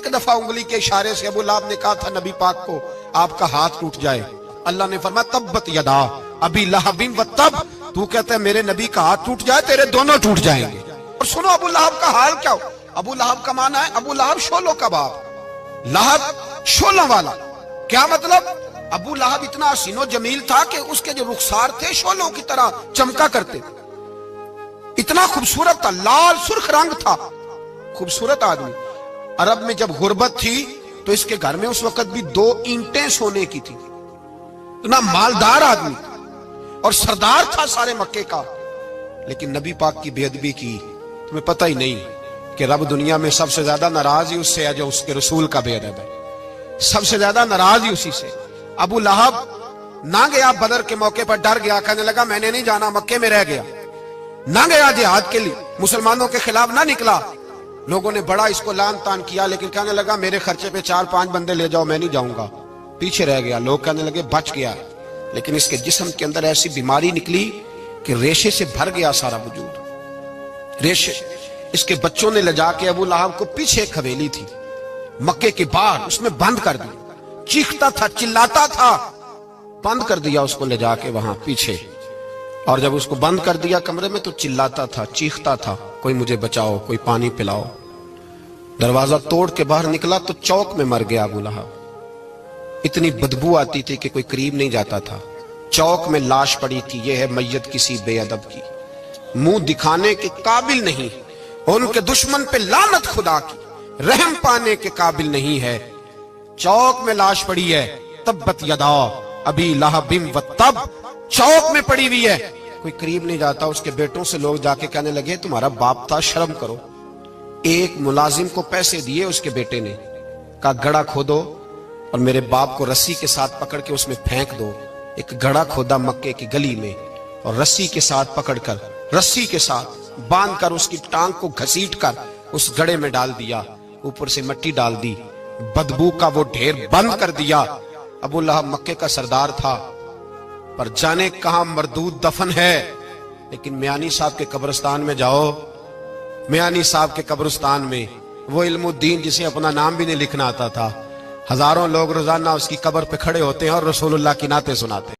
ایک دفعہ انگلی کے اشارے سے ابو لہب نے کہا تھا نبی پاک کو آپ کا ہاتھ ٹوٹ جائے، اللہ نے فرمایا تبت یدا ابی لہب و تب، تو کہتا ہے میرے نبی کا ہاتھ ٹوٹ جائے تیرے دونوں ٹوٹ جائیں گے۔ اور سنو ابو لہب کا حال کیا ہو۔ ابو لہب کا معنی ہے ابو لہب شولوں کا باپ، لہب شولوں والا۔ کیا مطلب؟ ابو لہب اتنا حسین و جمیل تھا کہ اس کے جو رخسار تھے شولوں کی طرح چمکا کرتے، اتنا خوبصورت تھا، لال سرخ رنگ تھا، خوبصورت آدمی۔ عرب میں جب غربت تھی تو اس کے گھر میں اس وقت بھی 2 اینٹیں سونے کی تھی، اتنا مالدار آدمی اور سردار تھا سارے مکے کا۔ لیکن نبی پاک کی بے ادبی کی، تمہیں پتہ ہی نہیں کہ رب دنیا میں سب سے زیادہ ناراض ہی اس سے ہے جو اس کے رسول کا بے ادب ہے، سب سے زیادہ ناراض ہی اسی سے۔ ابو لہب نہ گیا بدر کے موقع پر، ڈر گیا، کہنے لگا میں نے نہیں جانا، مکے میں رہ گیا، نہ گیا جہاد کے لیے، مسلمانوں کے خلاف نہ نکلا۔ لوگوں نے بڑا اس کو لان تان کیا، لیکن کہنے لگا میرے خرچے پہ 4-5 بندے لے جاؤ، میں نہیں جاؤں گا، پیچھے رہ گیا۔ لوگ کہنے لگے بچ گیا، لیکن اس کے جسم کے اندر ایسی بیماری نکلی کہ ریشے سے بھر گیا سارا وجود، ریشے۔ اس کے بچوں نے لے جا کے ابو لہب کو پیچھے ایک حویلی تھی مکے کے باہر، اس میں بند کر دیا، چیختا تھا چلاتا تھا، بند کر دیا اس کو لے جا کے وہاں پیچھے۔ اور جب اس کو بند کر دیا کمرے میں تو چلاتا تھا، چیختا تھا، کوئی مجھے بچاؤ، کوئی پانی پلاؤ۔ دروازہ توڑ کے باہر نکلا تو چوک میں مر گیا ابو لہب، اتنی بدبو آتی تھی کہ کوئی قریب نہیں جاتا تھا۔ چوک میں لاش پڑی تھی، یہ ہے میت کسی بے ادب کی، منہ دکھانے کے قابل نہیں، ان کے دشمن پہ لعنت خدا کی، رحم پانے کے قابل نہیں ہے۔ چوک میں لاش پڑی ہے، تبت یدا ابی لہب و تب، چوک میں پڑی ہوئی ہے، کوئی قریب نہیں جاتا۔ اس کے بیٹوں سے لوگ جا کے کہنے لگے تمہارا باپ تھا، شرم کرو۔ ایک ملازم کو پیسے دیے اس کے بیٹے نے، کہا گڑھا کھودو اور میرے باپ کو رسی کے ساتھ پکڑ کے اس میں پھینک دو۔ ایک گڑھا کھودا مکے کی گلی میں اور رسی کے ساتھ پکڑ کر، رسی کے ساتھ باندھ کر اس کی ٹانگ کو گھسیٹ کر اس گڑھے میں ڈال دیا، اوپر سے مٹی ڈال دی، بدبو کا وہ ڈھیر بند کر دیا۔ ابو لہب مکے کا سردار تھا، پر جانے کہاں مردود دفن ہے۔ لیکن میانی صاحب کے قبرستان میں جاؤ، میانی صاحب کے قبرستان میں وہ علم الدین جسے اپنا نام بھی نہیں لکھنا آتا تھا، ہزاروں لوگ روزانہ اس کی قبر پہ کھڑے ہوتے ہیں اور رسول اللہ کی نعتیں سناتے ہیں۔